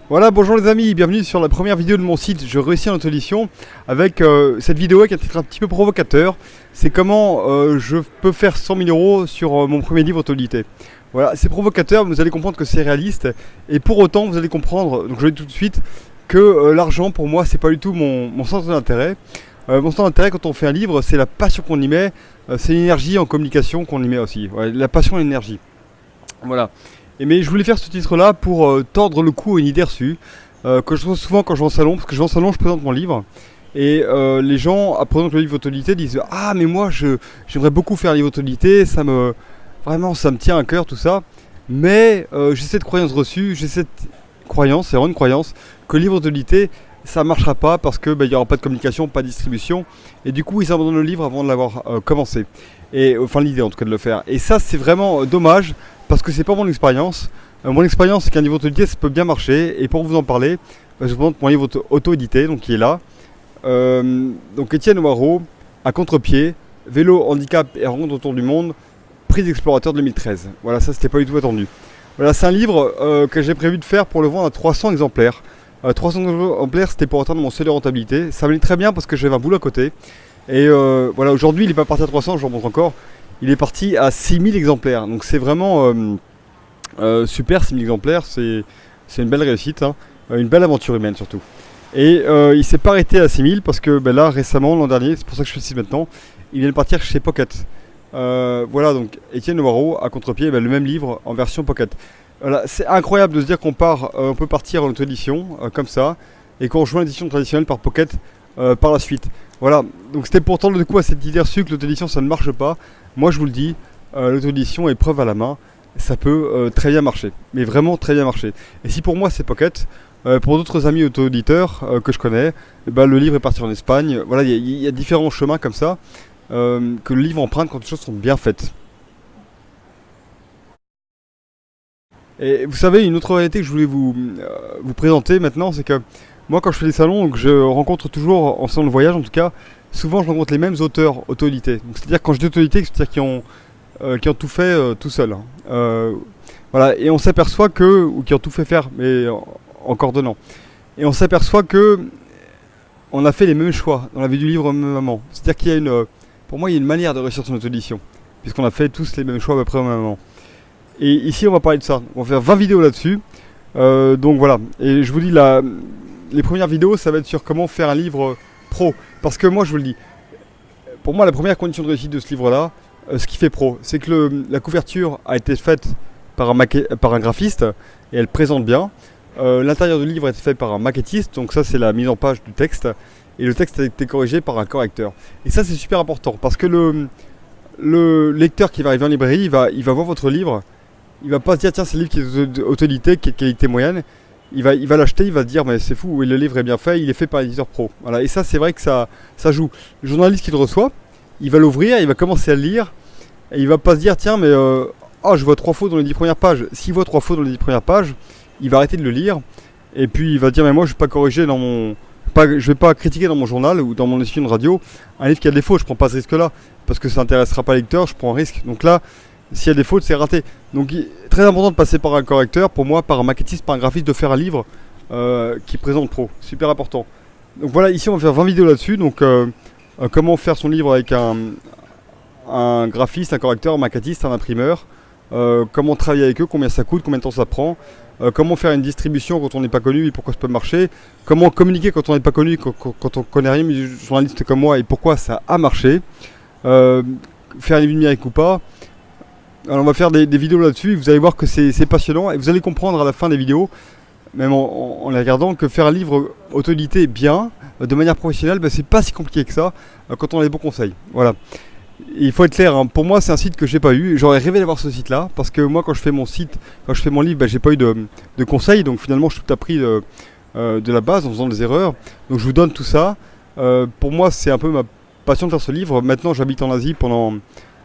Voilà, bonjour les amis, bienvenue sur la première vidéo de mon site Je réussis en auto-édition avec cette vidéo qui est un petit peu provocateur. C'est comment je peux faire 100 000 euros sur mon premier livre auto-édité. Voilà, c'est provocateur, mais vous allez comprendre que c'est réaliste. Et pour autant, vous allez comprendre, donc je le dis tout de suite, que l'argent pour moi, c'est pas du tout mon centre d'intérêt. Mon centre d'intérêt quand on fait un livre, c'est la passion qu'on y met, c'est l'énergie en communication qu'on y met aussi. Ouais, la passion et l'énergie. Voilà. Mais je voulais faire ce titre là pour tordre le cou à une idée reçue que je trouve souvent quand je vais en salon, parce que je vais en salon, je présente mon livre et les gens apprenant le livre auto-édité disent ah mais moi j'aimerais beaucoup faire un livre auto-édité, vraiment ça me tient à cœur tout ça, mais j'ai cette croyance reçue, j'ai cette croyance, c'est vraiment une croyance que le livre auto-édité ça marchera pas parce que il y aura pas de communication, pas de distribution et du coup ils abandonnent le livre avant de l'avoir commencé et enfin l'idée en tout cas de le faire, et ça c'est vraiment dommage parce que c'est pas mon expérience. Mon expérience c'est qu'un livre auto-édité ça peut bien marcher, et pour vous en parler, je vous montre mon livre auto-édité, donc qui est là. Donc Étienne Noireau, à contre-pied, vélo, handicap et rencontre autour du monde, prix d'explorateur 2013. Voilà, ça c'était pas du tout attendu. Voilà, c'est un livre que j'ai prévu de faire pour le vendre à 300 exemplaires. 300 exemplaires c'était pour atteindre mon seuil de rentabilité. Ça m'allait très bien parce que j'avais un boulot à côté. Et voilà, aujourd'hui il n'est pas parti à 300, je vous remontre encore. Il est parti à 6000 exemplaires. Donc c'est vraiment super, 6000 exemplaires, c'est une belle réussite, hein. Une belle aventure humaine surtout. Et il s'est pas arrêté à 6000 parce que là récemment, l'an dernier, c'est pour ça que je fais ici maintenant, il vient de partir chez Pocket. Voilà, donc Étienne Noireau à contre-pied, le même livre en version Pocket. Voilà, c'est incroyable de se dire qu'on on peut partir en auto-édition comme ça, et qu'on rejoint l'édition traditionnelle par Pocket par la suite. Voilà, donc c'était pourtant le coup à cette idée reçue que l'auto-édition ça ne marche pas. Moi je vous le dis, l'auto-édition est preuve à la main, ça peut très bien marcher, mais vraiment très bien marcher. Et si pour moi c'est Pocket, pour d'autres amis auto-éditeurs que je connais, le livre est parti en Espagne. Voilà, il y a différents chemins comme ça que le livre emprunte quand les choses sont bien faites. Et vous savez, une autre réalité que je voulais vous présenter maintenant, c'est que moi quand je fais des salons, donc je rencontre toujours, en salon de voyage en tout cas, souvent je rencontre les mêmes auteurs auto-édités. C'est-à-dire quand je dis auto-édité, c'est-à-dire qui ont tout fait tout seuls, hein. Voilà, et on s'aperçoit ou qui ont tout fait faire, mais en coordonnant. Et on s'aperçoit que on a fait les mêmes choix dans la vie du livre au même moment. C'est-à-dire qu'il y a pour moi, il y a une manière de réussir son auto-édition, puisqu'on a fait tous les mêmes choix à peu près au même moment. Et ici, on va parler de ça. On va faire 20 vidéos là-dessus. Donc voilà. Et je vous dis, les premières vidéos, ça va être sur comment faire un livre pro. Parce que moi, je vous le dis, pour moi, la première condition de réussite de ce livre-là, ce qui fait pro, c'est que la couverture a été faite par un graphiste et elle présente bien. L'intérieur du livre a été fait par un maquettiste, donc ça c'est la mise en page du texte, et le texte a été corrigé par un correcteur. Et ça c'est super important parce que le lecteur qui va arriver en librairie, il va voir votre livre, il va pas se dire tiens c'est un livre qui est auto-édité, qui est de qualité moyenne. Il va l'acheter, il va se dire mais c'est fou, le livre est bien fait, il est fait par l'éditeur pro. Voilà, et ça c'est vrai que ça joue. Le journaliste qui le reçoit, il va l'ouvrir, il va commencer à le lire, et il va pas se dire tiens mais je vois 3 fautes dans les 10 premières pages. S'il voit 3 fautes dans les 10 premières pages, il va arrêter de le lire, et puis il va dire mais moi je vais pas corriger je vais pas critiquer dans mon journal ou dans mon émission de radio un livre qui a des fautes, je prends pas ce risque là, parce que ça intéressera pas le lecteur, je prends un risque. Donc là, s'il y a des fautes, c'est raté. Donc très important de passer par un correcteur, pour moi, par un maquettiste, par un graphiste, de faire un livre qui présente pro. Super important. Donc voilà, ici on va faire 20 vidéos là-dessus. Donc comment faire son livre avec un graphiste, un correcteur, un maquettiste, un imprimeur. Comment travailler avec eux, combien ça coûte, combien de temps ça prend. Comment faire une distribution quand on n'est pas connu et pourquoi ça peut marcher. Comment communiquer quand on n'est pas connu, quand on connaît rien, mais journaliste comme moi, et pourquoi ça a marché. Faire une vie numérique ou pas. Alors on va faire des vidéos là-dessus, vous allez voir que c'est passionnant, et vous allez comprendre à la fin des vidéos, même en les regardant, que faire un livre auto-édité bien, de manière professionnelle, c'est pas si compliqué que ça, quand on a les bons conseils. Voilà. Et il faut être clair, hein, pour moi c'est un site que j'ai pas eu, j'aurais rêvé d'avoir ce site là, parce que moi quand je fais mon site, quand je fais mon livre, j'ai pas eu de conseils, donc finalement je suis tout appris de la base en faisant des erreurs, donc je vous donne tout ça. Pour moi c'est un peu ma passion de faire ce livre. Maintenant j'habite en Asie pendant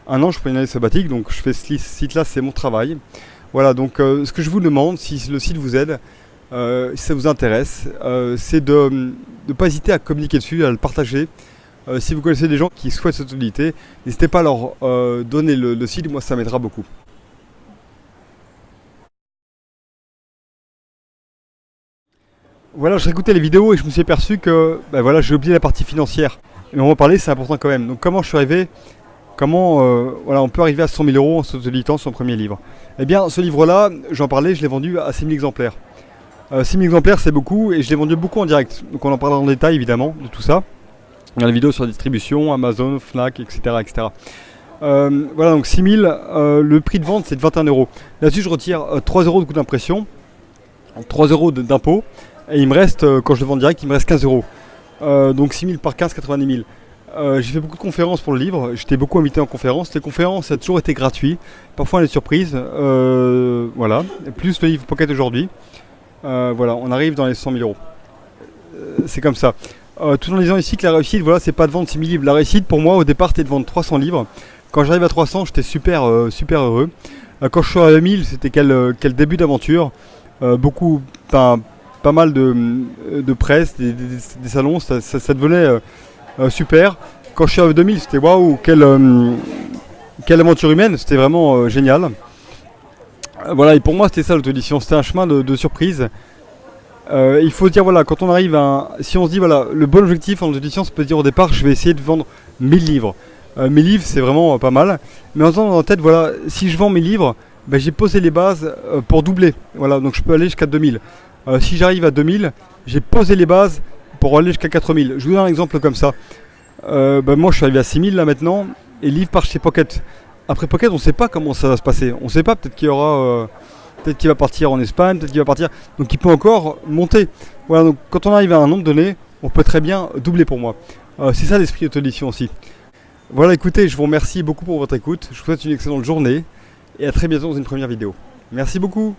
un an, je prends une année sabbatique, donc je fais ce site-là, c'est mon travail. Voilà, donc ce que je vous demande, si le site vous aide, si ça vous intéresse, c'est de ne pas hésiter à communiquer dessus, à le partager. Si vous connaissez des gens qui souhaitent cette auto-édité, n'hésitez pas à leur donner le site, moi ça m'aidera beaucoup. Voilà, je réécoutais les vidéos et je me suis aperçu que bah voilà, j'ai oublié la partie financière. Et on va en parler, c'est important quand même. Donc comment je suis arrivé, comment voilà, on peut arriver à 100 000 euros en s'auto-éditant son premier livre. Eh bien, ce livre-là, j'en parlais, je l'ai vendu à 6 000 exemplaires. 6 000 exemplaires, c'est beaucoup et je l'ai vendu beaucoup en direct. Donc on en parlera en détail évidemment de tout ça. Il y a des vidéos sur la distribution, Amazon, Fnac, etc. etc. Voilà, donc 6 000, le prix de vente c'est de 21 euros. Là-dessus, je retire 3 euros de coût d'impression, 3 euros d'impôt, et il me reste, quand je le vends en direct, il me reste 15 euros. Donc 6 000 par 15, 90 000. J'ai fait beaucoup de conférences pour le livre, j'étais beaucoup invité en conférences. Les conférences, ça a toujours été gratuit, parfois des surprises, voilà, plus le livre Pocket aujourd'hui. Voilà, on arrive dans les 100 000 euros. C'est comme ça. Tout en disant ici que la réussite, voilà, c'est pas de vendre 6 000 livres. La réussite pour moi au départ c'était de vendre 300 livres. Quand j'arrive à 300, j'étais super heureux. Quand je suis à 1000, c'était quel début d'aventure. Beaucoup, pas mal de presse, des salons, ça devenait super. Quand je suis à 2000, c'était waouh, quelle aventure humaine, c'était vraiment génial. Voilà, et pour moi c'était ça l'auto-édition, c'était un chemin de surprise. Il faut se dire, voilà, quand on arrive si on se dit, voilà, le bon objectif en auto-édition, c'est peut se dire au départ, je vais essayer de vendre 1000 livres. 1000 livres, c'est vraiment pas mal. Mais en temps, dans la tête, voilà, si je vends 1000 livres, ben, j'ai posé les bases pour doubler. Voilà, donc je peux aller jusqu'à 2000. Si j'arrive à 2000, j'ai posé les bases pour aller jusqu'à 4000. Je vous donne un exemple comme ça. Ben, moi, je suis arrivé à 6000 là maintenant, et le livre part chez Pocket. Après Pocket, on ne sait pas comment ça va se passer. On ne sait pas, peut-être qu'il y aura... peut-être qu'il va partir en Espagne, peut-être qu'il va partir... Donc il peut encore monter. Voilà, donc quand on arrive à un nombre donné, on peut très bien doubler pour moi. C'est ça l'esprit d'auto-édition aussi. Voilà, écoutez, je vous remercie beaucoup pour votre écoute. Je vous souhaite une excellente journée et à très bientôt dans une première vidéo. Merci beaucoup.